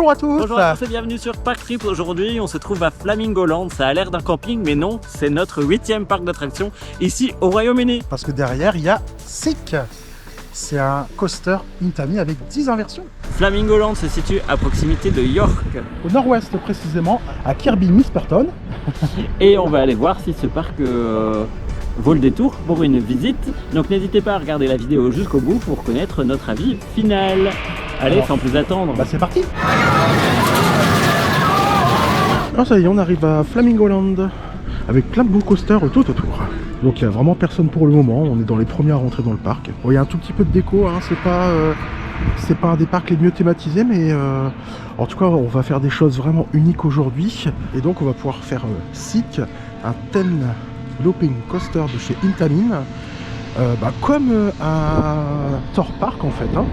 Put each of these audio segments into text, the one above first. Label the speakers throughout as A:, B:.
A: Bonjour à tous.
B: Bonjour à tous et bienvenue sur Park Trip. Aujourd'hui on se trouve à Flamingoland. Ça a l'air d'un camping mais non, c'est notre 8e parc d'attractions ici au Royaume-Uni.
A: Parce que derrière il y a Sick. C'est un coaster Intamin avec 10 inversions.
B: Flamingoland se situe à proximité de York.
A: Au nord-ouest précisément, à Kirby Misperton.
B: Et on va aller voir si ce parc vaut le détour pour une visite. Donc n'hésitez pas à regarder la vidéo jusqu'au bout pour connaître notre avis final. Allez, sans plus attendre.
A: Bah c'est parti. Ah ça y est, on arrive à Flamingoland avec plein de beaux coasters tout autour. Donc il n'y a vraiment personne pour le moment, on est dans les premiers à rentrer dans le parc. Bon, il y a un tout petit peu de déco, hein. C'est pas un des parcs les mieux thématisés, mais en tout cas on va faire des choses vraiment uniques aujourd'hui. Et donc on va pouvoir faire Sick, un 10 looping coaster de chez Intamin, comme un Thor Park en fait, hein.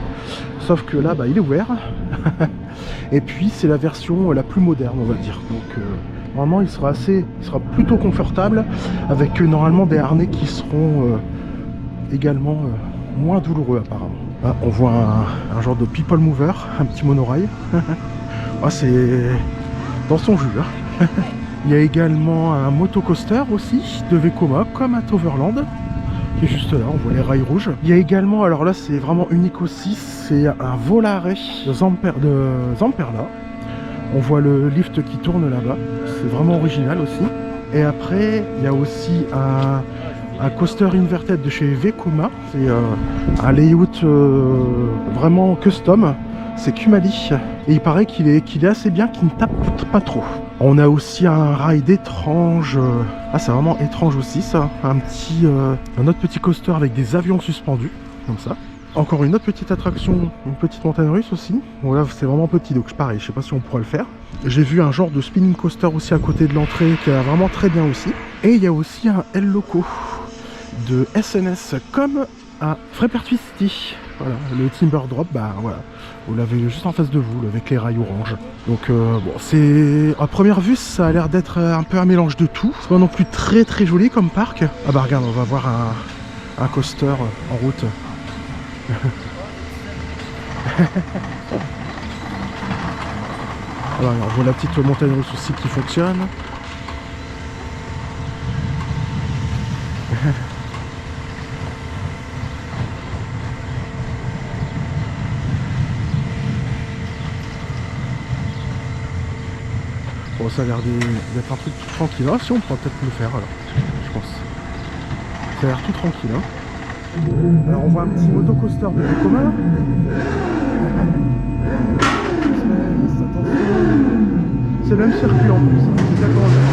A: Sauf que là il est ouvert. Et puis c'est la version la plus moderne on va dire. Donc normalement il sera plutôt confortable avec normalement des harnais qui seront également moins douloureux apparemment. Ah, on voit un genre de people mover, un petit monorail. Ah, c'est dans son jus. Hein. Il y a également un motocoaster aussi de Vekoma comme à Toverland qui est juste là, on voit les rails rouges. Il y a également, alors là c'est vraiment unique aussi, c'est un vol-arrêt de Zamperla. On voit le lift qui tourne là-bas, c'est vraiment original aussi. Et après, il y a aussi un coaster inverted de chez Vekoma. C'est un layout vraiment custom, c'est Kumali. Et il paraît qu'il est assez bien, qu'il ne tape pas trop. On a aussi un ride étrange, c'est vraiment étrange aussi ça, un autre petit coaster avec des avions suspendus, comme ça. Encore une autre petite attraction, une petite montagne russe aussi. Bon là c'est vraiment petit donc pareil, je sais pas si on pourra le faire. J'ai vu un genre de spinning coaster aussi à côté de l'entrée qui a vraiment très bien aussi. Et il y a aussi un El Loco de SNS comme à Frepertwist. Voilà, le Timber Drop, voilà, vous l'avez juste en face de vous avec les rails orange. Donc bon, c'est à première vue ça a l'air d'être un peu un mélange de tout. C'est pas non plus très très joli comme parc. Ah bah regarde, on va voir un coaster en route. Alors on voit la petite montagne russe aussi qui fonctionne. Bon, ça a l'air d'être un truc tout tranquille. Ah si, on pourra peut-être le faire alors, je pense. Ça a l'air tout tranquille, hein. Alors on voit un petit motocoaster de Vekoma. C'est le même circuit en plus, c'est exactement le même.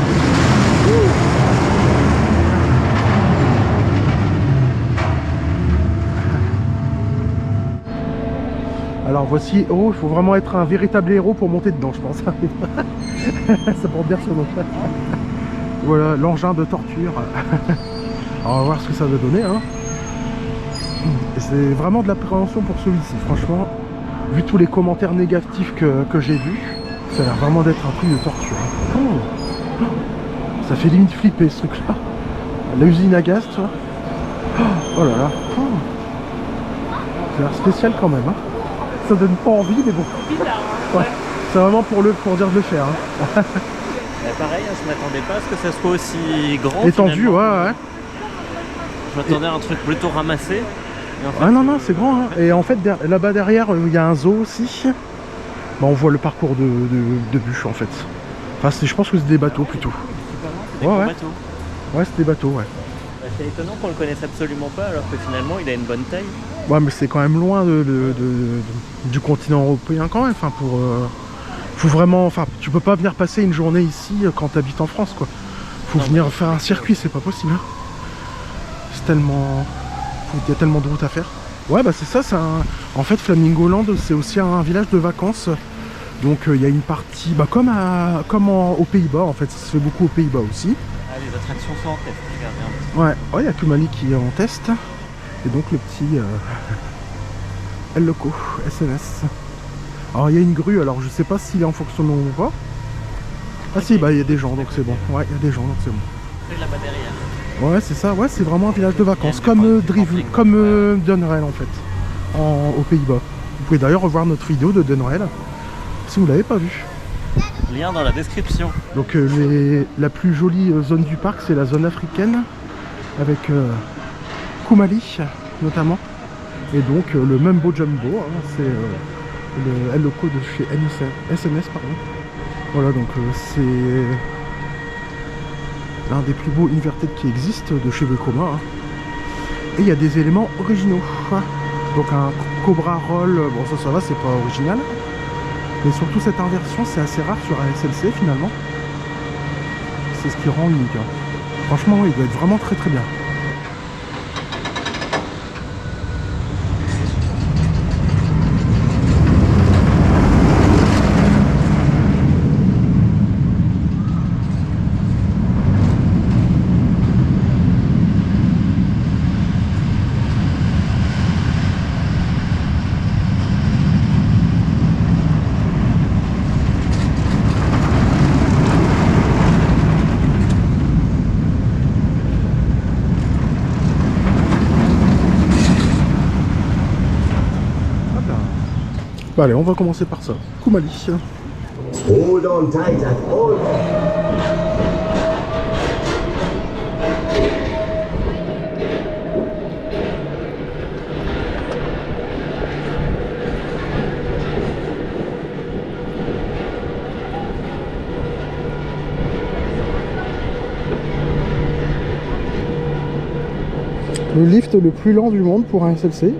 A: Alors voici, il faut vraiment être un véritable héros pour monter dedans je pense. Ça porte bien son nom. Voilà, l'engin de torture. Alors, on va voir ce que ça va donner, hein. C'est vraiment de l'appréhension pour celui-ci, franchement. Vu tous les commentaires négatifs que j'ai vus, ça a l'air vraiment d'être un truc de torture. Oh. Ça fait limite flipper ce truc-là. L'usine à gaz, tu vois. Oh là là. Oh. Ça a l'air spécial quand même, hein. Ça donne pas envie, mais bon. Ouais. C'est vraiment pour dire de le faire. Hein.
B: Pareil, je m'attendais pas à ce que ça soit aussi grand.
A: Étendu, ouais.
B: Je m'attendais à un truc plutôt ramassé. En fait,
A: non, c'est grand. Hein. Et en fait, là-bas derrière, il y a un zoo aussi. On voit le parcours de bûches en fait. Enfin, je pense que c'est des bateaux plutôt.
B: C'est des gros bateaux.
A: Ouais, c'est des bateaux, ouais.
B: C'est étonnant qu'on le connaisse absolument pas alors que finalement il a une bonne taille.
A: Ouais, mais c'est quand même loin du continent européen quand même. Enfin, faut vraiment, tu peux pas venir passer une journée ici quand tu habites en France, quoi. Faut venir faire un circuit, c'est pas possible. Hein. C'est tellement, il y a tellement de routes à faire. Ouais, c'est ça. En fait, Flamingoland, c'est aussi un village de vacances. Donc, il y a une partie, comme aux Pays-Bas. En fait, ça se fait beaucoup aux Pays-Bas aussi.
B: Ah, les attractions sont en test. Regardez.
A: Ouais, il y a Kumali qui est en test. Et donc le petit El Loco SNS. Alors il y a une grue, alors je sais pas s'il est en fonctionnement ou pas. Ah si, il y a des gens donc c'est bon. Ouais, il y a des gens donc c'est bon.
B: C'est là-bas derrière.
A: Ouais, c'est ça, ouais, c'est vraiment un village de vacances, comme Dunrail en fait, aux Pays-Bas. Vous pouvez d'ailleurs revoir notre vidéo de Dunrail, si vous l'avez pas vu.
B: Lien dans la description.
A: Donc la plus jolie zone du parc, c'est la zone africaine, avec Koumali notamment. Et donc le Mumbo Jumbo, hein, c'est le loco de chez SNS, pardon. Voilà, donc c'est l'un des plus beaux inverted qui existent de chez Vekoma. Hein. Et il y a des éléments originaux. Donc un Cobra Roll, bon ça va, c'est pas original. Mais surtout cette inversion, c'est assez rare sur un SLC finalement. C'est ce qui rend unique. Hein. Franchement, il doit être vraiment très très bien. Bah allez, on va commencer par ça. Koumali.
C: Hold on tight at all.
A: Le lift le plus lent du monde pour un SLC.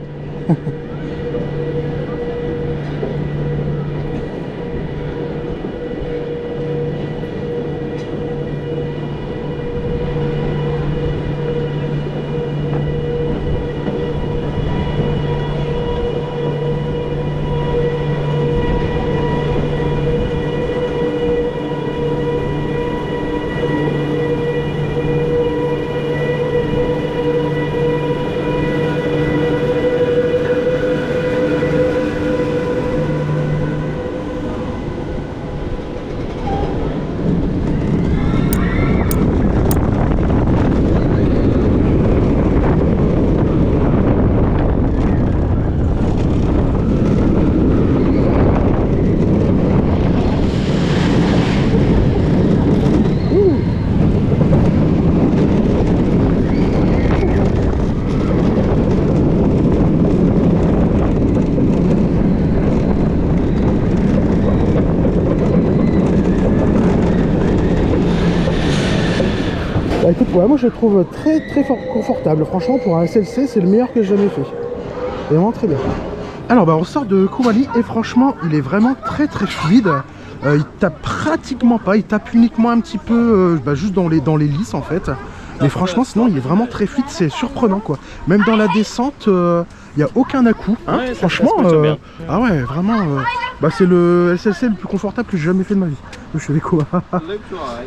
A: Bah écoute, ouais, moi je le trouve très confortable. Franchement, pour un SLC, c'est le meilleur que j'ai jamais fait. Et vraiment très bien. Alors bah on sort de Koumali et franchement, il est vraiment très fluide. Il tape pratiquement pas, il tape uniquement un petit peu juste dans les lisses en fait. Mais franchement, sinon il est vraiment très fluide, c'est surprenant quoi. Même dans la descente, il n'y a aucun à-coup. Hein,
B: ouais,
A: franchement, ah ouais, vraiment, bah, c'est le SLC le plus confortable que j'ai jamais fait de ma vie. De chez Vekoma.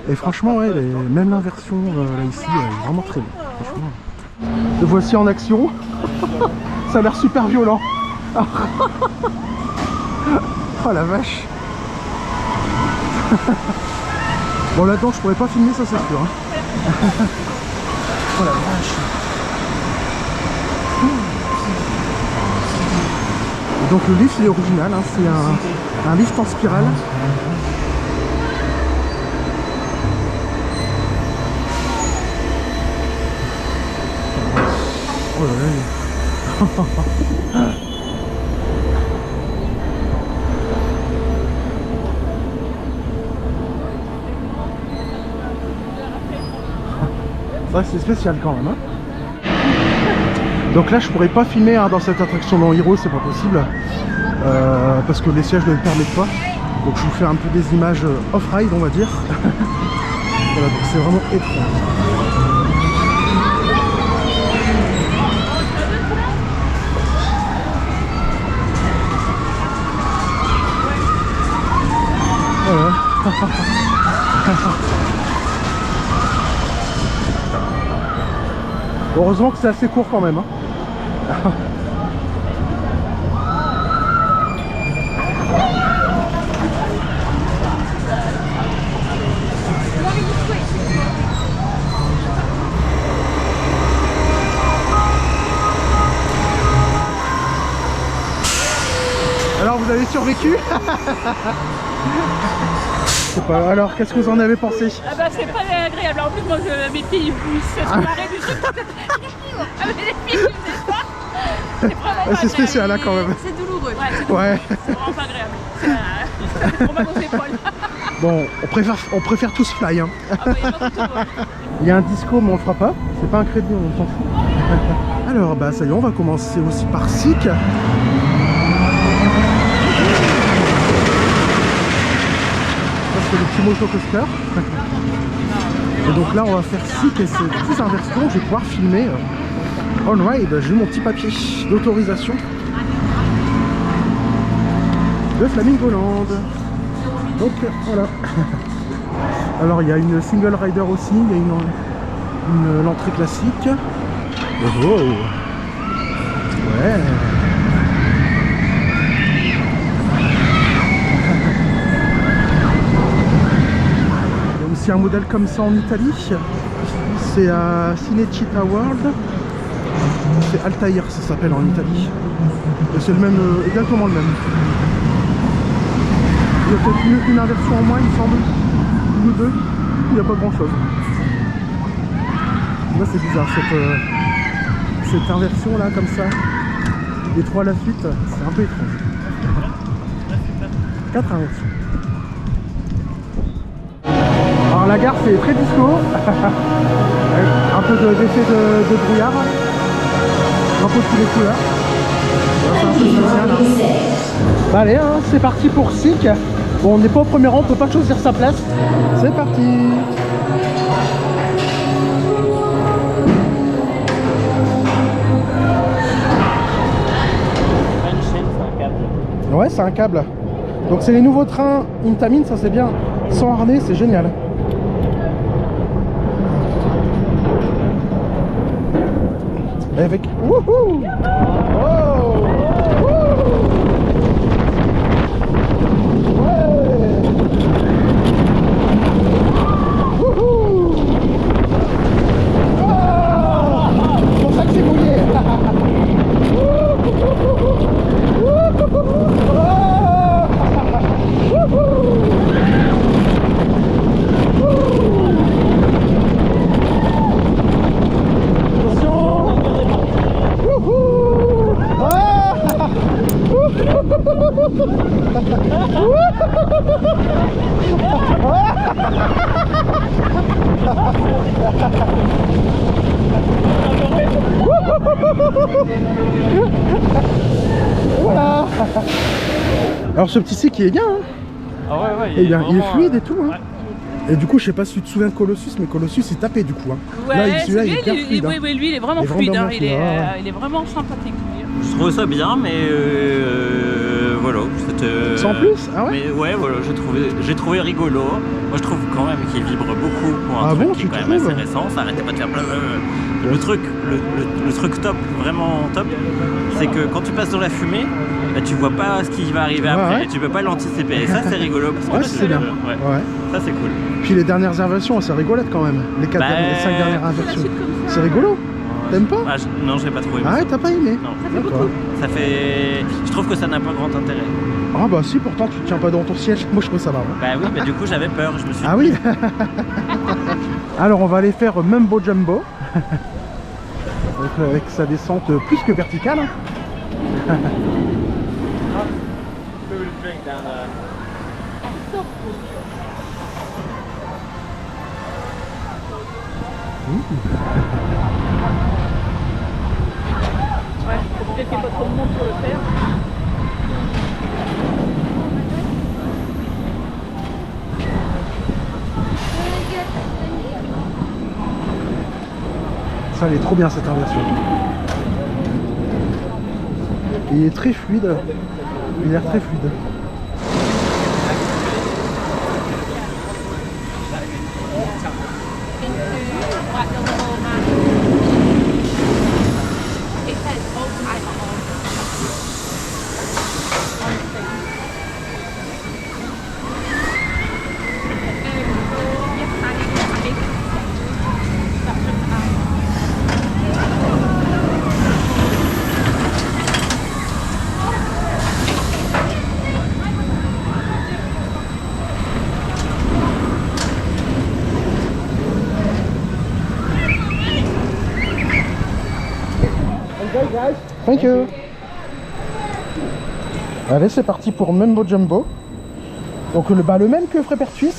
A: Et franchement, ouais, même l'inversion là ici, est vraiment très bien. Franchement. Le voici en action. Ça a l'air super violent. Oh la vache. Bon là-dedans je pourrais pas filmer ça c'est sûr. Hein. Oh la vache. Et donc le lift il est original, hein. C'est un lift en spirale. Oh là là. Ça c'est spécial quand même. Hein. Donc là je pourrais pas filmer hein, dans cette attraction dans Hero, c'est pas possible. Parce que les sièges ne le permettent pas. Donc je vous fais un peu des images off-ride on va dire. Voilà, donc c'est vraiment étrange. Voilà. Heureusement que c'est assez court quand même. Hein. Alors vous avez survécu. Je sais pas, alors qu'est-ce que vous en avez pensé?
D: Ah bah c'est pas agréable, en plus moi mes pieds ils se sont barrés du truc. Ah mais les pieds ils faisaient ça. C'est vraiment pas
A: C'est spécial là quand même.
D: C'est douloureux. Ouais, c'est douloureux.
A: Ouais.
D: C'est vraiment pas agréable. On va aux épaules.
A: Bon, on préfère tous fly. Hein.
D: Ah bah, il y a pas de tout, ouais.
A: Il y a un disco mais on le fera pas. C'est pas un crédit, on s'en fout. Alors bah ça y est, on va commencer aussi par Sick. Ça c'est le petit moto coaster. Et donc là on va faire Sick et c'est plus inversion. Je vais pouvoir filmer on-ride. J'ai eu mon petit papier d'autorisation de Flamingoland. Donc voilà. Alors il y a une single rider aussi, il y a l'entrée classique. Oh, ouais. Il y a aussi un modèle comme ça en Italie. C'est à Cinecittà World. C'est Altair, ça s'appelle en Italie. Et c'est le même, exactement le même. Il y a peut-être une inversion en moins, il me semble. Une ou deux. Il n'y a pas grand chose. Là c'est bizarre cette inversion là comme ça. Les trois à la suite, c'est un peu étrange. 4 inversions. Alors la gare c'est très disco. Avec un peu d'effet de brouillard. Un peu tous les couleurs. C'est un peu spécial. Hein. Bah allez, hein, c'est parti pour Sick. Bon, on n'est pas au premier rang, on peut pas choisir sa place. C'est parti. Ouais, c'est un câble. Donc c'est les nouveaux trains Intamin, ça c'est bien. Sans harnais, c'est génial. Et avec... Wouhou! Oh! Voilà. Alors ce petit Sick il est bien hein.
B: Ah ouais, ouais,
A: il est fluide et tout hein.
B: Ouais.
A: Et du coup je sais pas si tu te souviens de Colossus, mais Colossus il tapait du coup hein.
D: Ouais,
A: là celui-là il est hyper fluide hein.
D: oui, lui il est vraiment fluide, hein. Il est vraiment sympathique.
B: Je trouve ça bien, mais voilà.
A: Sans plus? Ah ouais?
B: Mais ouais, voilà, j'ai trouvé rigolo. Moi je trouve quand même qu'il vibre beaucoup pour un truc qui est quand même assez récent. Ça arrêtait pas de faire le truc top, vraiment top, c'est que quand tu passes dans la fumée, bah, tu vois pas ce qui va arriver après,
A: ouais.
B: Et tu peux pas l'anticiper. Et ça c'est rigolo parce que
A: ouais, c'est bien.
B: Ouais. Ça c'est cool.
A: Puis les dernières inversions, c'est rigolette quand même. Les 5 dernières inversions. C'est rigolo. T'aimes pas?
B: Non, j'ai pas trop aimé.
A: Ah ouais, t'as pas aimé?
B: Non.
A: D'accord.
B: Ça fait... Je trouve que ça n'a pas grand intérêt.
A: Ah bah si, pourtant tu te tiens pas dans ton siège. Moi je trouve ça marrant.
B: Bah oui, mais du coup j'avais peur, je me suis dit...
A: Ah oui. Alors on va aller faire Mumbo Jumbo. Donc avec sa descente plus que verticale.
D: Ouais, peut-être qu'il n'y a pas trop de monde pour le faire.
A: Ça elle est trop bien cette inversion. Il est très fluide. Il a l'air très fluide. Thank you. Allez, c'est parti pour Mumbo Jumbo. Donc le même que Frépertuis,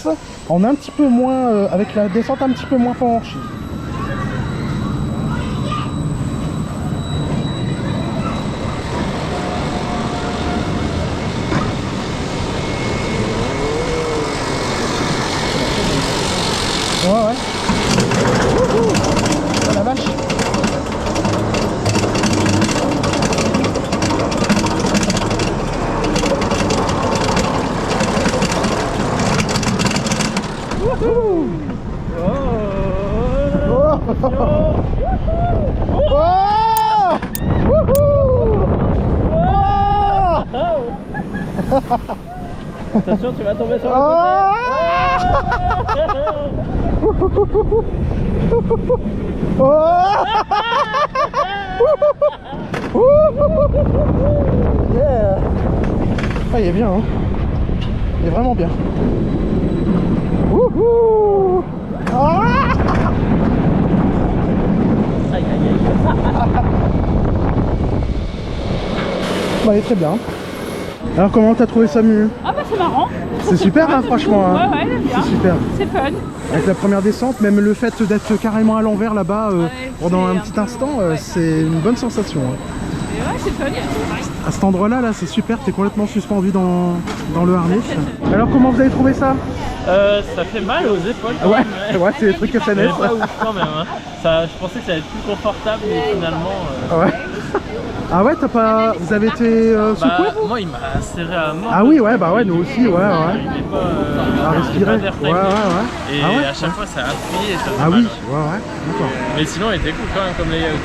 A: en un petit peu moins, avec la descente un petit peu moins penchée. Ouais. Oh la vache.
B: Attention, tu vas tomber sur le
A: Yeah. Ah, il est bien, hein. Il est vraiment bien. Wouhou.
B: Aïe, aïe, aïe.
A: Bah, il est très bien. Alors comment t'as trouvé ça, Mu?
D: Ah bah c'est marrant.
A: C'est super, hein, franchement. Hein.
D: Ouais, j'aime bien.
A: C'est super.
D: C'est fun.
A: Avec la première descente, même le fait d'être carrément à l'envers là-bas pendant un petit instant, c'est une bonne sensation. Hein.
D: Et ouais, c'est fun.
A: À cet endroit-là, là, c'est super, t'es complètement suspendu dans le harnais. Alors comment vous avez trouvé ça?
B: Ça fait mal aux épaules.
A: Ouais, c'est des trucs SNS.
B: Mais pas ouf quand même. Hein. Ça, je pensais que ça allait être plus confortable, mais finalement.
A: Ouais. Ah ouais, t'as pas. Vous avez été secoué vous?
B: Moi, il m'a serré à mort.
A: Ah oui, ouais, bah ouais, nous aussi, ouais.
B: J'arrivais pas
A: À respirer. Ouais.
B: Et
A: Ah ouais,
B: à chaque fois, ça a appuyé. Ça
A: Ah
B: fait
A: oui,
B: mal.
A: ouais, d'accord.
B: Mais sinon, il était cool quand même comme layout.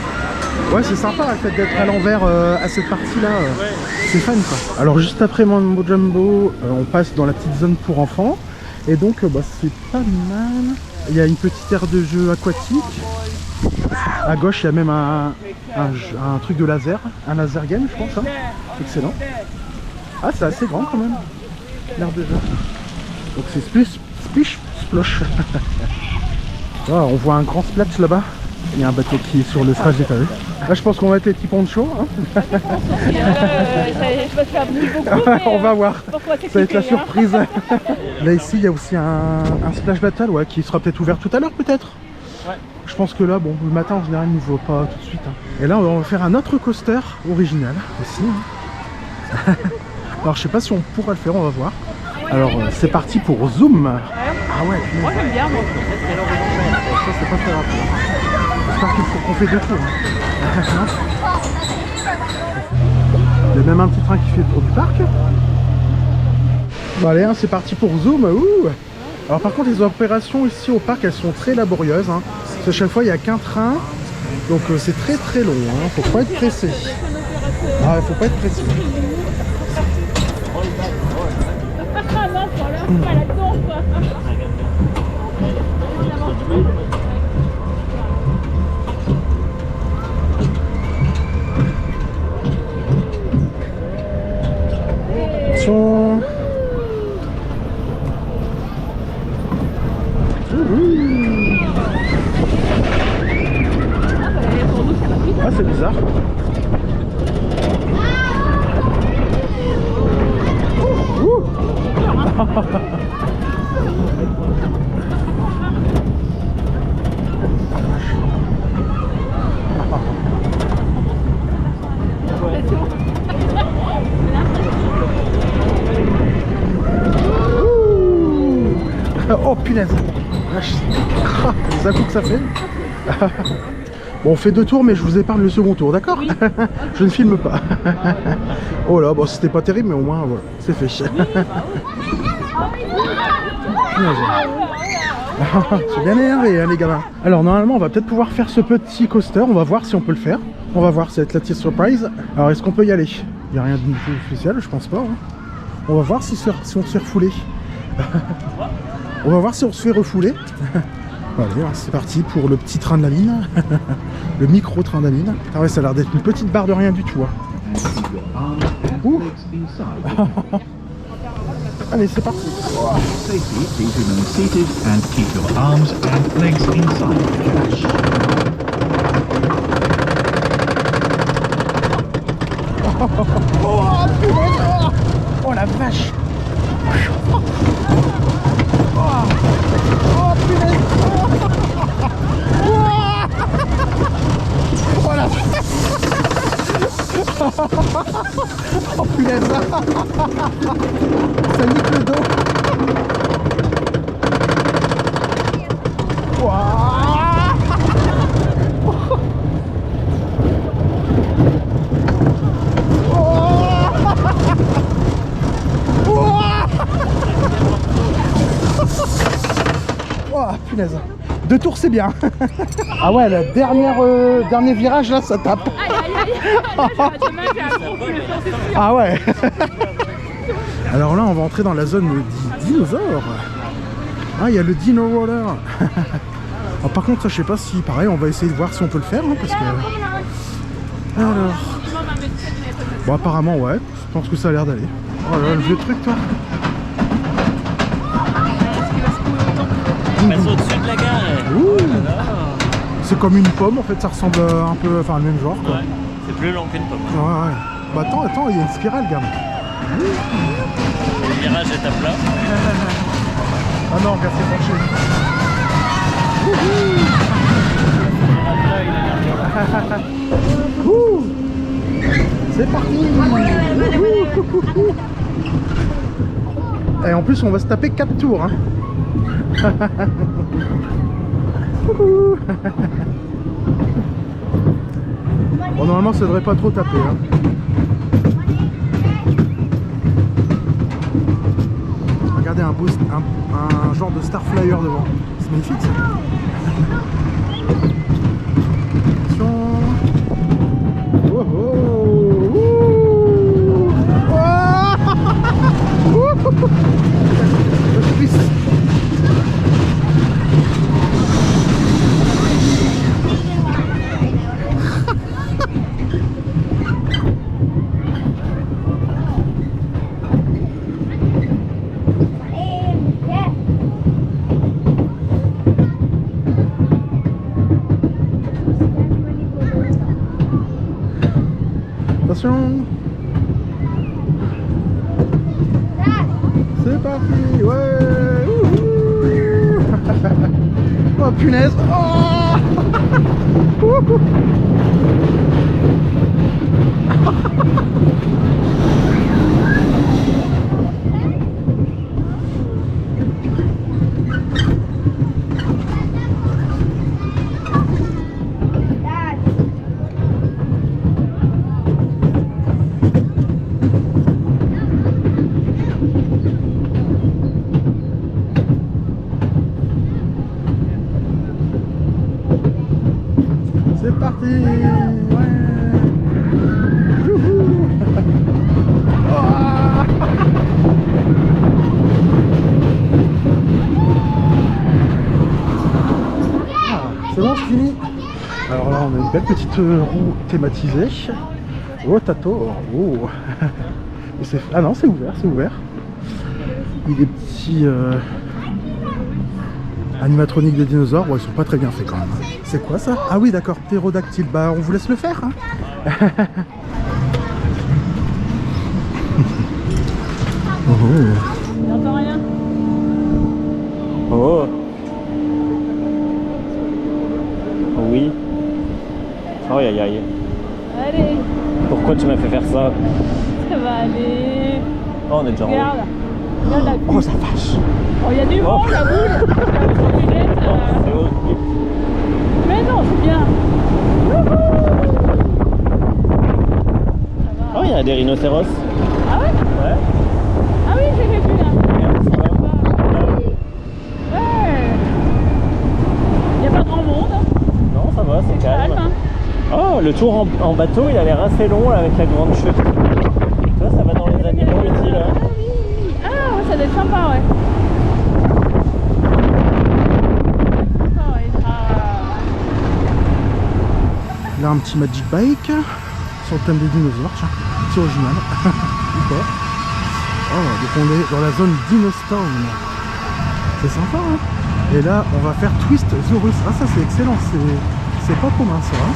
A: Ouais, c'est sympa le fait d'être à l'envers à cette partie-là.
B: Ouais.
A: C'est fun quoi. Alors juste après Mumbo Jumbo, on passe dans la petite zone pour enfants. Et donc bah, c'est pas mal. Il y a une petite aire de jeu aquatique. À gauche, il y a même un truc de laser. Un laser game, je pense. Hein. Excellent. Ah, c'est assez grand quand même. L'aire de jeu. Donc c'est splish splosh. Oh, on voit un grand splash là-bas. Il y a un bateau qui est sur le trajet, t'as vu. Là, je pense qu'on va être les petits ponchos. Hein.
D: Je vais faire beaucoup.
A: On va voir. Ça va être la
D: hein.
A: surprise. Là, ici, il y a aussi un splash battle qui sera peut-être ouvert tout à l'heure, peut-être.
B: Ouais.
A: Je pense que là, bon, le matin, en général, il ne nous voit pas tout de suite. Hein. Et là, on va faire un autre coaster original aussi. Hein. Alors, je sais pas si on pourra le faire, on va voir. Alors, c'est parti pour Zoom. Ah ouais,
D: Moi j'aime bien, moi.
A: ça, c'est pas très grave. J'espère qu'il faut qu'on fait deux tours. Hein. Il y a même un petit train qui fait le tour du parc. Bon allez, hein, c'est parti pour Zoom. Ouh. Alors par contre, les opérations ici au parc, elles sont très laborieuses. Hein. Parce que chaque fois, il n'y a qu'un train. Donc c'est très très long. Hein. Faut pas être pressé. Ah, faut pas être pressé.
D: Ah non, voilà, pas là-dedans quoi.
A: Attention. Ah, c'est bizarre. Oh punaise. Ça coup que ça fait. Bon, on fait deux tours, mais je vous épargne le second tour, d'accord? Oui. Je ne filme pas. Oh là, bon, c'était pas terrible, mais au moins, voilà, c'est fait. C'est bien énervé, hein, les gamins. Alors, normalement, on va peut-être pouvoir faire ce petit coaster. On va voir si on peut le faire. On va voir, ça va être la petite surprise. Alors, est-ce qu'on peut y aller? Il n'y a rien de spécial, je pense pas. Hein. On va voir si on se fait refouler. On va voir si on se fait refouler. Allez, c'est parti pour le petit train de la mine. Le micro train de la mine. Ah ouais, ça a l'air d'être une petite barre de rien du tout. Hein. Ouh. Allez, c'est parti.
E: Safely, please remain seated and keep your arms and legs inside the cache.
A: Oh, punaise. Oh la vache. Oh punaise. Oh la oh punaise. Ça nique le dos. Oh punaise. 2 tours c'est bien. Ah ouais, la dernier virage là ça tape.
D: Aïe aïe aïe. Là, demain, j'ai un gros coup, j'en suis sûre.
A: Ah ouais. Alors là on va entrer dans la zone des dinosaures. Ah il y a le Dino Roller. Alors, par contre ça je sais pas si pareil on va essayer de voir si on peut le faire hein, parce que... Alors... Bon apparemment ouais, je pense que ça a l'air d'aller. Oh là là le vieux truc toi.
B: On passe au-dessus de la gare. Oh là là.
A: C'est comme une pomme en fait, ça ressemble un peu, enfin le même genre quoi.
B: Ouais, c'est plus long qu'une pomme.
A: Ouais. Bah attends, il y a une spirale gamme.
B: Le virage est à plat.
A: Ah non, regarde c'est penché. C'est parti. Et en plus on va se taper 4 tours hein. Bon normalement ça devrait pas trop taper hein. Regardez un genre de Star Flyer devant. C'est magnifique ça. Attention. Oh oh. Attention. C'est parti, ouais. Oh punaise. Oh. C'est parti, ouais. Youhou. Oh. Ah, c'est bon, c'est fini. Alors là, on a une belle petite roue thématisée. Oh, Tato. Oh. Ah non, c'est ouvert, c'est ouvert. Il y a des petits animatroniques des dinosaures. Bon, ils sont pas très bien faits quand même. C'est quoi ça? Ah oui, d'accord, ptérodactyle. Bah, on vous laisse le faire. Hein.
D: J'entends rien.
B: Oh. Oui. Oh aïe aïe.
D: Allez,
B: Pourquoi tu m'as fait faire ça?
D: ça va aller.
B: Oh, on est déjà en haut.
D: Regarde. Regarde la
B: Oh la vache.
D: Oh, il y a du vent, la boule.
B: Oh, c'est horrible.
D: Mais non, c'est bien.
B: Oh, il y a des rhinocéros.
D: Ah ouais?
B: Ouais.
D: Ah oui, j'ai vu là. Ouais. Il n'y a pas grand monde.
B: Non, ça va, c'est calme.
D: Calme.
B: Oh, le tour en bateau, il a l'air assez long là avec la grande chute. Ça va dans les animaux ici là.
D: Ah oui. Ah ouais, ça doit être sympa, ouais.
A: Là, un petit Magic Bike sur le thème des dinosaures. Tiens, c'est original. Ou pas. Oh, donc on est dans la zone Dinostone. C'est sympa, hein. Et là, on va faire Twist Zorus. Ah, ça, c'est excellent. C'est pas commun, ça. Hein.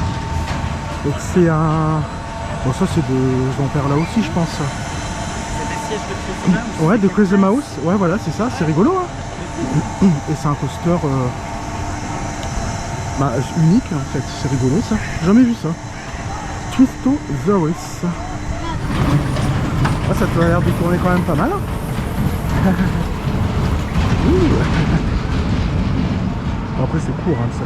A: Donc, c'est un Bon, ça c'est de Ampères là aussi, je pense.
B: C'est des sièges de Crazy Mouse.
A: Ouais, de Crazy Mouse. Ouais, voilà, c'est ça, c'est rigolo. Hein. Et c'est un coaster unique en fait, c'est rigolo ça. J'ai jamais vu ça. Twistosaurus. Ah, ça te a l'air de tourner quand même pas mal. Bon, après c'est court hein, ça.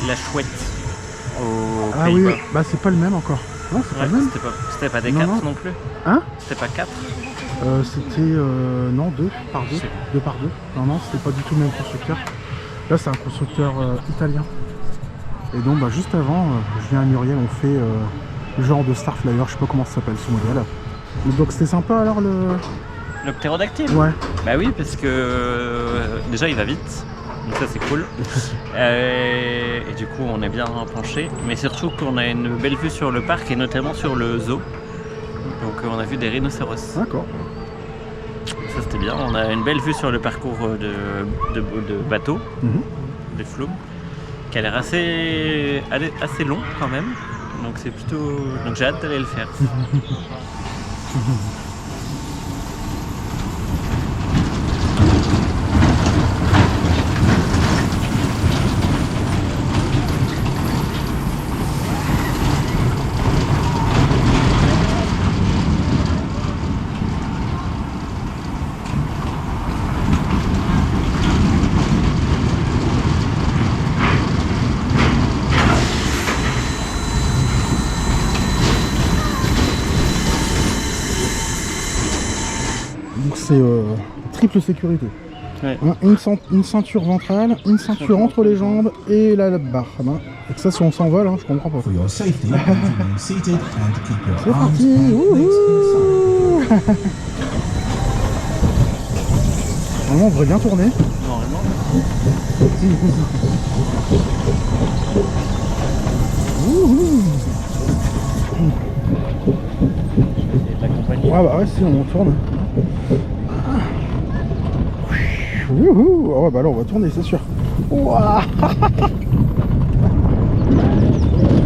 B: La chouette au
A: Ah
B: Pays-Bas.
A: oui, bah c'est pas le même encore. Non, c'est pas le même.
B: C'était pas des 4 non plus.
A: Hein?
B: C'était pas 4.
A: C'était non 2 par 2. 2 par 2. Non, c'était pas du tout le même constructeur. Là c'est un constructeur italien. Et donc bah, juste avant, Julien et Muriel ont fait le genre de Starflyer, je sais pas comment ça s'appelle ce modèle. Donc c'était sympa alors
B: Le ptérodactyle.
A: Ouais.
B: Bah oui, parce que déjà il va vite. Donc ça c'est cool. Et du coup on est bien penché. Mais surtout qu'on a une belle vue sur le parc et notamment sur le zoo. Donc on a vu des rhinocéros.
A: D'accord.
B: Ça c'était bien. On a une belle vue sur le parcours de bateau, des flumes, qui a l'air assez long quand même. Donc c'est plutôt. Donc j'ai hâte d'aller le faire.
A: C'est triple sécurité.
B: Ouais.
A: Hein, une ceinture ventrale, une ceinture entre les jambes et la barre. Hein. Et que ça, si on s'envole, hein, je comprends pas.
E: For your safety, remain seated and keep your
A: C'est
E: arms
A: parti.
E: and legs inside.
A: Normalement, on devrait bien tourner.
B: Normalement. Et de la compagnie.
A: Ah bah ouais, si on tourne. Wouhou. Ah ouais, bah là, on va tourner, c'est sûr. Ouah.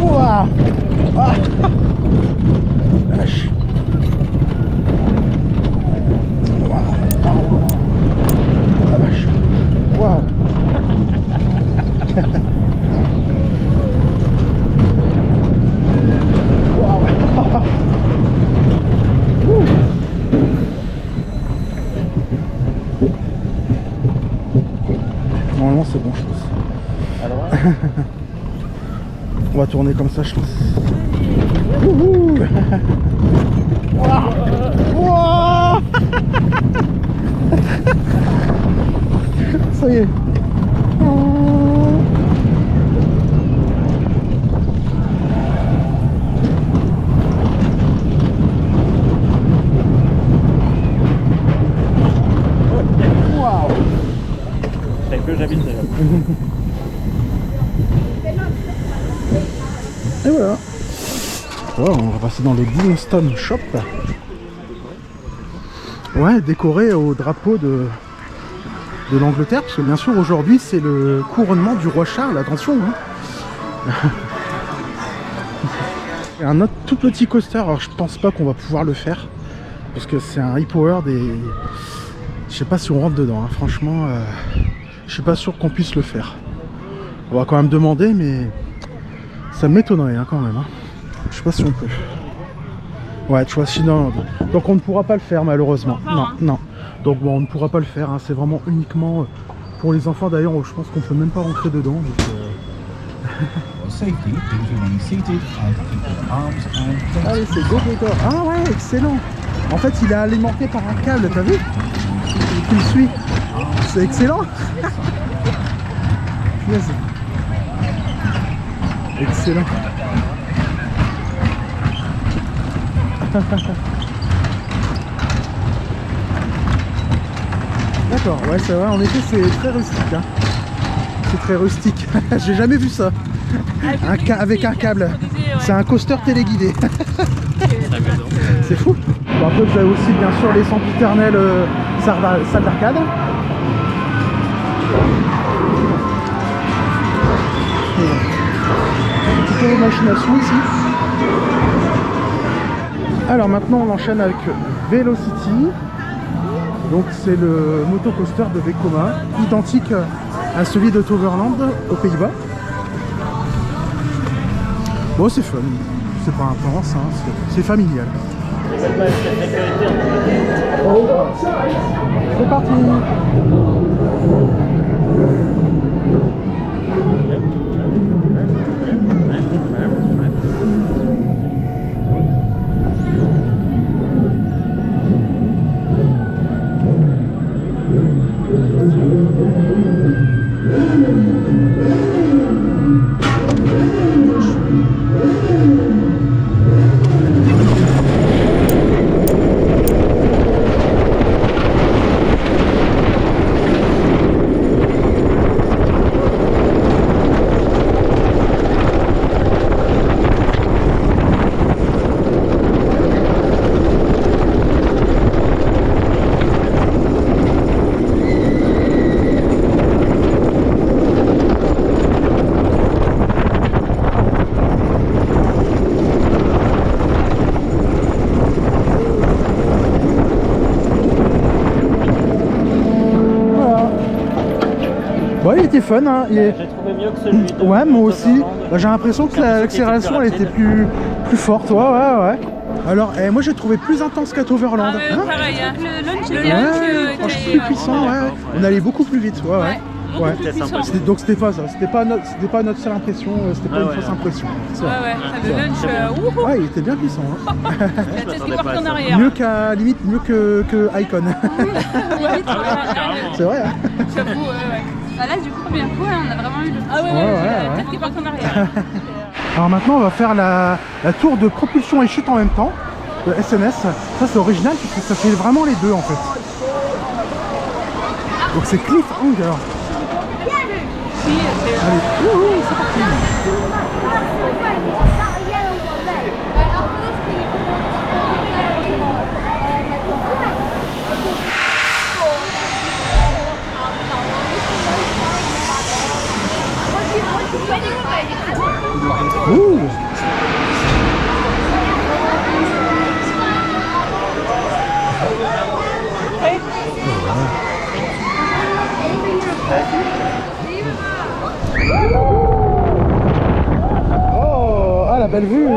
A: Ouah. Ah. La vache. Ouah. La vache. Waouh. Normalement c'est bon je pense.
B: Alors
A: On va tourner comme ça je pense. Wouhou. Ouah. Ouah. Ça y est.
B: que j'habite déjà.
A: Et voilà. Voilà, on va passer dans le Dinston Shop. Ouais, décoré au drapeau de l'Angleterre, parce que bien sûr aujourd'hui c'est le couronnement du roi Charles, attention hein. Et un autre tout petit coaster, alors je pense pas qu'on va pouvoir le faire, parce que c'est un e-powered et je sais pas si on rentre dedans, hein. Franchement je suis pas sûr qu'on puisse le faire. On va quand même demander, mais ça m'étonnerait hein, quand même hein. Je sais pas si on peut. Ouais, tu vois, sinon. Donc on ne pourra pas le faire malheureusement. Non, non. Donc bon, on ne pourra pas le faire. Hein. C'est vraiment uniquement pour les enfants. D'ailleurs, je pense qu'on peut même pas rentrer dedans. Donc, allez, c'est go, go, go. Ah ouais, excellent. En fait, il est alimenté par un câble, t'as vu? Qui me suit. C'est excellent. Yes. Excellent. D'accord, ouais c'est vrai, en effet c'est très rustique hein. C'est très rustique, j'ai jamais vu ça. Avec un câble. C'est un coaster téléguidé. C'est fou. Bon, après vous avez aussi bien sûr les sempiternelles salles d'arcade. Petite machine à sous ici. Alors maintenant on enchaîne avec Velocity. Donc c'est le motocoaster de Vekoma, identique à celui de Toverland aux Pays-Bas. Bon c'est fun, c'est pas intense, hein, c'est familial. C'est parti. Ouais, il était fun, hein.
B: J'ai trouvé mieux que celui de
A: ouais, moi aussi.
B: Toverland.
A: Bah, j'ai l'impression que l'accélération elle était plus forte. Ouais. Alors, moi j'ai trouvé plus intense qu'à Toverland.
D: Ah,
A: Hein
D: pareil, hein. Le lunch
A: ouais,
D: était
A: franchement, plus puissant, ouais. On allait beaucoup plus vite, ouais.
D: beaucoup plus puissant.
A: Donc c'était pas ça, c'était pas notre seule impression, c'était pas une fausse impression. C'est vrai.
D: Le lunch, wouhou.
A: Ouais, il était bien puissant. Hein.
D: La tête qui porte en arrière.
A: Mieux qu'à limite, mieux que Icon. C'est vrai. Hein.
D: J'avoue, ouais.
F: Bah là, du coup, première fois, on a vraiment eu le.
D: Ah ouais,
A: ouais.
D: La tête qui porte en arrière.
A: Alors maintenant, on va faire la tour de propulsion et chute en même temps, de SNS. Ça, c'est original puisque ça fait vraiment les deux en fait. Donc c'est Cliffhanger. Allez, c'est parti. Ouh. Oh, ah la belle vue.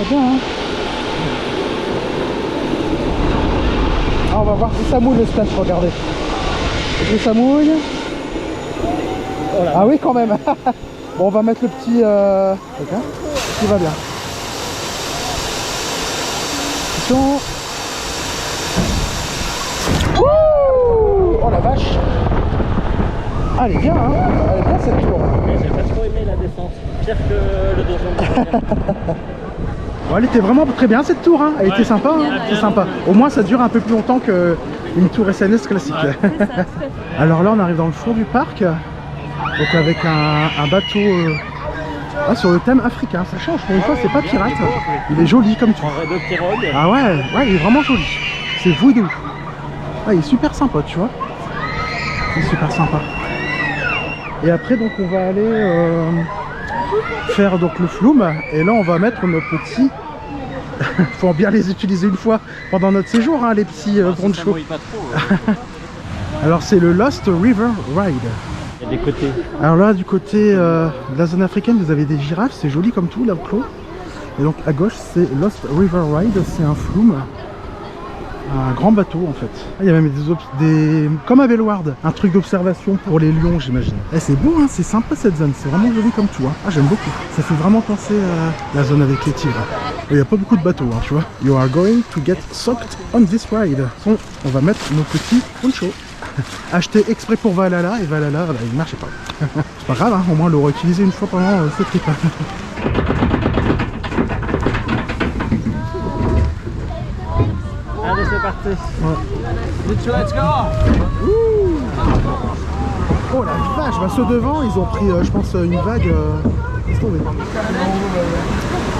A: Bien, hein. Ah, on va voir si ça mouille le splash, regardez. Et ça mouille. Oh là. Ah oui quand même. Bon, on va mettre le petit okay. Qui va bien. Attention. Wouh. Oh la vache. Ah, elle est bien, hein. Elle est bien cette tour.
B: J'ai pas trop aimé la descente, pire que le donjon.
A: Bon, elle était vraiment très bien cette tour, hein. Elle était sympa, hein. C'est sympa. Au moins ça dure un peu plus longtemps qu'une tour SNS classique. Alors là on arrive dans le fond du parc, donc avec un bateau sur le thème africain. Ça change, pour une fois c'est pas pirate. Il est joli comme tout. Ah ouais, il est vraiment joli. C'est voodoo. Ah, il est super sympa, tu vois. Il est super sympa. Et après donc on va aller faire donc le flume, et là on va mettre nos petits faut bien les utiliser une fois pendant notre séjour, hein, les petits ponchos. Alors c'est le Lost River Ride.
B: Il y a des côtés.
A: Alors là du côté de la zone africaine vous avez des girafes, c'est joli comme tout là clos. Et donc à gauche c'est Lost River Ride, c'est un flume. Un grand bateau en fait. Il y a même des comme à Bellward, un truc d'observation pour les lions j'imagine. Et c'est beau, hein, c'est sympa cette zone, c'est vraiment joli comme tout. Hein. Ah, j'aime beaucoup. Ça fait vraiment penser à la zone avec les tigres. Il n'y a pas beaucoup de bateaux, hein, tu vois. You are going to get soaked on this ride. Bon, on va mettre nos petits ponchos. Acheté exprès pour Valhalla, et Valhalla, bah, il ne marchait pas. C'est pas grave, hein, au moins on l'aura utilisé une fois pendant ce trip.
B: Allez, c'est parti.
A: Ouais.
B: Let's go.
A: Oh la vache, bah ceux devant, ils ont pris, je pense, une vague. Laisse tomber.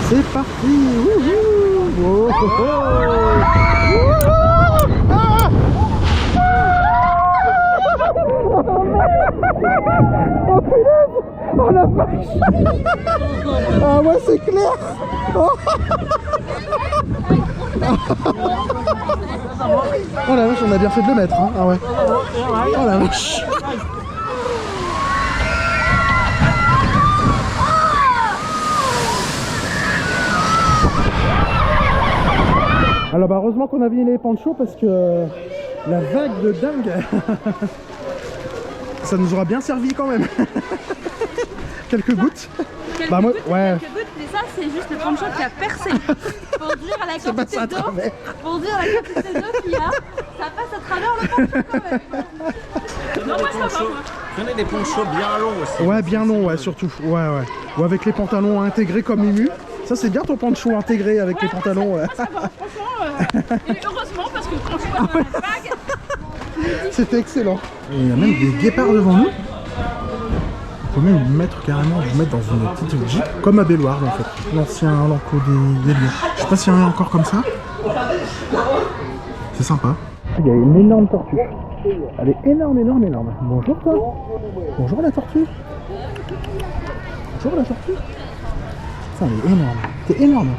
A: C'est parti. Wouhou. Oh, oh, oh. Wouhou. Ah. Oh punaise. Oh la vache. Ah ouais, c'est clair. Oh. Oh la vache, on a bien fait de le mettre, hein. Ah ouais. Oh la vache. Alors bah heureusement qu'on a mis les ponchos parce que la vague de dingue, ça nous aura bien servi quand même. Quelques gouttes.
D: Quelques
A: Bah moi,
D: gouttes,
A: ouais.
D: quelques gouttes, mais ça c'est juste le poncho qui a percé. Pour dire la
A: C'est
D: quantité
A: passé à
D: d'eau.
A: travers.
D: Pour dire la quantité d'eau qu'il y a, ça passe à travers le poncho quand même. Non, moi ça va, moi.
B: Prenez des ponchos bien longs aussi.
A: Ouais, bien long, ouais, surtout. Ouais, ouais. Ou avec les pantalons intégrés comme Mimu. Ça, c'est bien ton poncho intégré avec les pantalons. Ouais.
D: Ça va, franchement. Et heureusement, parce que quand je vois dans la vague,
A: C'était excellent. Et il y a même des guépards devant nous. Faut même mettre carrément, vous mettre dans une petite jeep, comme à Belloird en fait. L'ancien enclos des lions. Je sais pas s'il y en a encore comme ça. C'est sympa. Il y a une énorme tortue. Elle est énorme, énorme, énorme. Bonjour toi. Bonjour la tortue. Bonjour la tortue. Ça, elle est énorme. T'es énorme.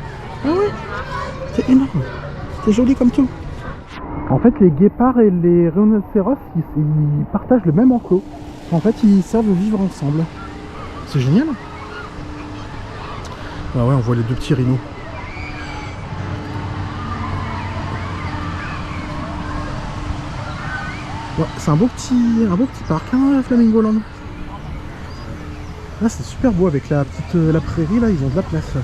A: Ah ouais. T'es énorme. T'es joli comme tout. En fait, les guépards et les rhinocéros, ils partagent le même enclos. En fait, ils savent vivre ensemble. C'est génial. Ah ouais, on voit les deux petits rhinos. Ouais, c'est un beau petit parc, hein, Flamingoland. Là, c'est super beau avec la prairie, là, ils ont de la place.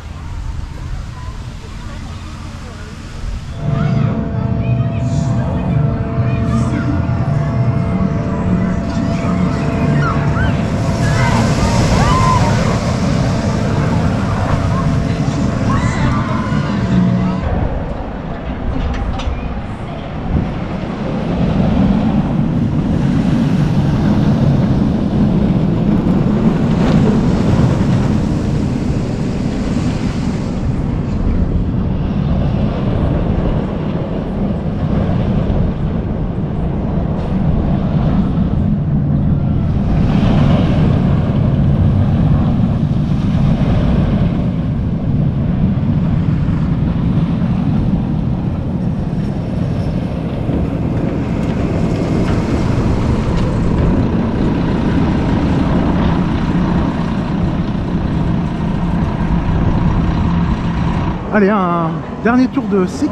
A: Allez, un dernier tour de SIC.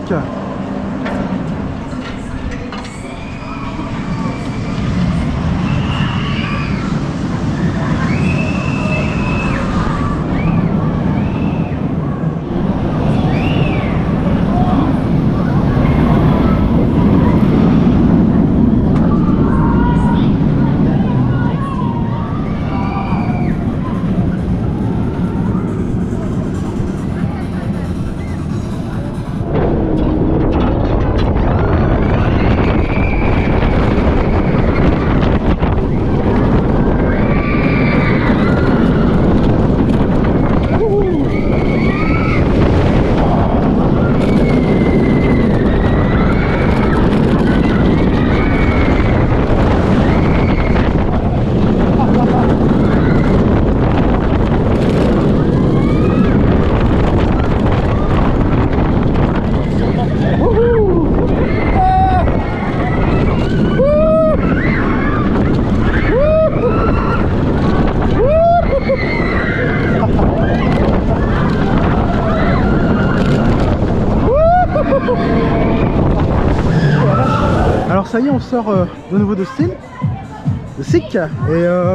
A: Alors ça y est, on sort de nouveau de SIC. Et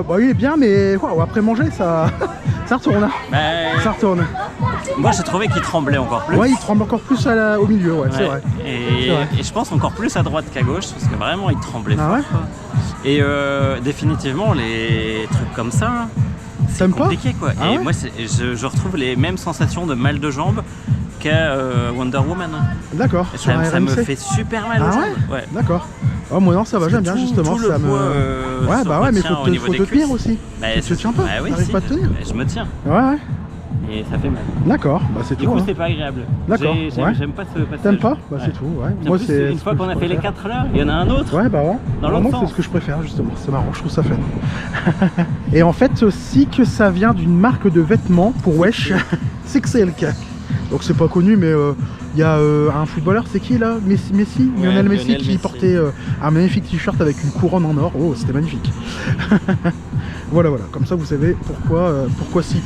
A: bah, il est bien, mais wow, après manger, ça retourne. Ça retourne.
B: Moi j'ai trouvé qu'il tremblait encore plus.
A: Ouais, il tremble encore plus au milieu, ouais, c'est vrai.
B: Et je pense encore plus à droite qu'à gauche, parce que vraiment il tremblait fort.
A: Ouais.
B: Et définitivement, les trucs comme ça, c'est compliqué quoi.
A: Ah
B: et
A: ouais,
B: moi je retrouve les mêmes sensations de mal de jambes qu'à Wonder Woman.
A: D'accord.
B: Ça me fait super mal aux jambes. Ouais.
A: D'accord. Oh, moi non, ça va, j'aime bien justement.
B: Tout le
A: Ça me...
B: poids,
A: ouais, bah ouais, mais faut
B: au niveau
A: te
B: des
A: tenir
B: cuisses.
A: aussi.
B: Bah,
A: Tu te tiens pas,
B: bah oui,
A: t'arrives
B: si.
A: pas à te tenir.
B: Bah, je me tiens
A: Ouais, ouais,
B: et ça fait mal.
A: d'accord, bah c'est
B: Du
A: tout.
B: coup,
A: hein.
B: c'est pas agréable.
A: D'accord, ouais.
B: J'aime pas ce passage.
A: T'aimes pas? Bah
B: Ouais.
A: c'est tout, ouais.
B: En
A: Moi
B: plus,
A: c'est.
B: une fois qu'on a fait les 4 là, il y en a un autre.
A: Ouais, bah ouais.
B: Dans l'autre
A: Moi, c'est
B: sens.
A: ce que je préfère justement, c'est marrant, je trouve ça fun. Et en fait aussi que ça vient d'une marque de vêtements pour Wesh, Sixelk. Donc c'est pas connu, mais il y a un footballeur, c'est qui là? Messi,
B: Ouais,
A: Lionel Messi,
B: Lionel
A: qui
B: Messi.
A: portait un magnifique t-shirt avec une couronne en or. Oh, c'était magnifique. Voilà, voilà, comme ça vous savez pourquoi Sick.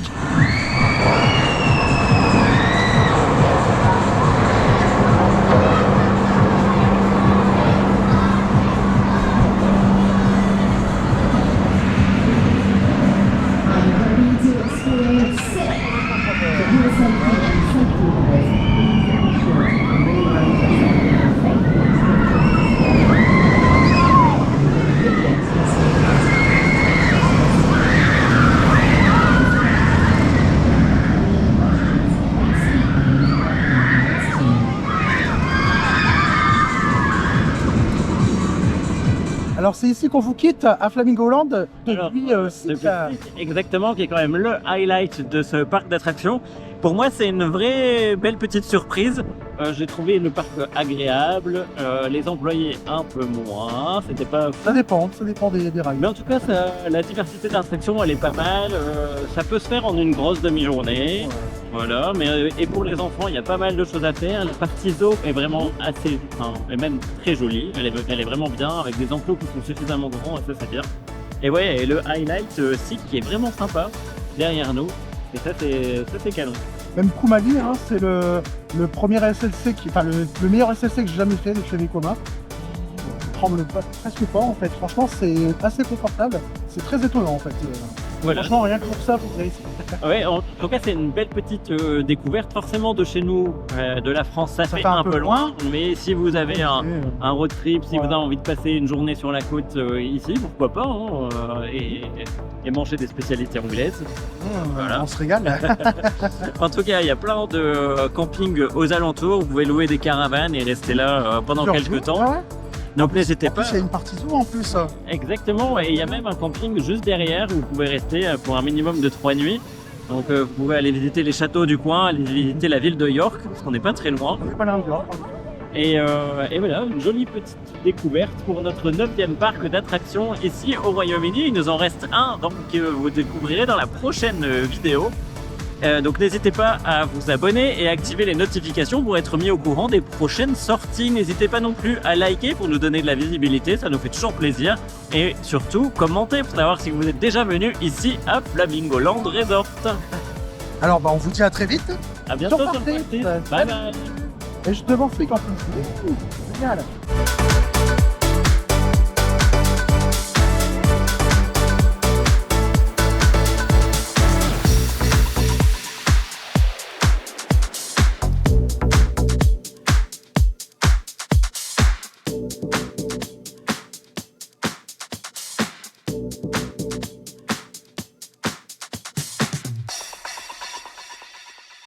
A: Alors c'est ici qu'on vous quitte à Flamingoland depuis
B: Exactement, qui est quand même le highlight de ce parc d'attractions. Pour moi, c'est une vraie belle petite surprise. J'ai trouvé le parc agréable, les employés un peu moins. C'était pas.
A: Ça dépend des rails.
B: Mais en tout cas, la diversité d'attractions, elle est pas mal. Ça peut se faire en une grosse demi-journée.
A: Ouais.
B: Voilà, mais et pour les enfants, il y a pas mal de choses à faire. La partie zoo est vraiment assez, et même très jolie. Elle est vraiment bien, avec des enclos qui sont suffisamment grands, et ça c'est bien. Et ouais, et le highlight SICK qui est vraiment sympa derrière nous. Et ça c'est canon.
A: Même Kumali, hein, c'est le premier SLC, le meilleur SLC que j'ai jamais fait de chez Vekoma. On tremble presque pas en fait. Franchement, c'est assez confortable. C'est très étonnant en fait.
B: Voilà.
A: Franchement, rien que pour ça, vous verrez ici.
B: Ouais, en tout cas, c'est une belle petite découverte. Forcément, de chez nous, de la France, ça fait un peu loin. Mais si vous avez un road trip, si vous avez envie de passer une journée sur la côte ici, pourquoi pas, hein, et manger des spécialités anglaises.
A: Voilà. On se régale.
B: En tout cas, il y a plein de campings aux alentours. Vous pouvez louer des caravanes et rester là pendant quelques temps.
A: Ouais.
B: Donc n'hésitez pas.
A: Il y a une partie zoo en plus.
B: Exactement, et il y a même un camping juste derrière où vous pouvez rester pour un minimum de 3 nuits. Donc vous pouvez aller visiter les châteaux du coin, aller visiter la ville de York, parce qu'on n'est pas très loin.
A: On n'est pas là en York.
B: Et voilà, une jolie petite découverte pour notre 9e parc d'attractions ici au Royaume-Uni. Il nous en reste un, donc vous découvrirez dans la prochaine vidéo. Donc n'hésitez pas à vous abonner et activer les notifications pour être mis au courant des prochaines sorties. N'hésitez pas non plus à liker pour nous donner de la visibilité, ça nous fait toujours plaisir. Et surtout, commentez pour savoir si vous êtes déjà venu ici à Flamingoland Resort.
A: Alors on vous dit à très vite.
B: À bientôt sur le
A: Parfait.
B: Bye bye.
A: Et je te demande en plus. Génial.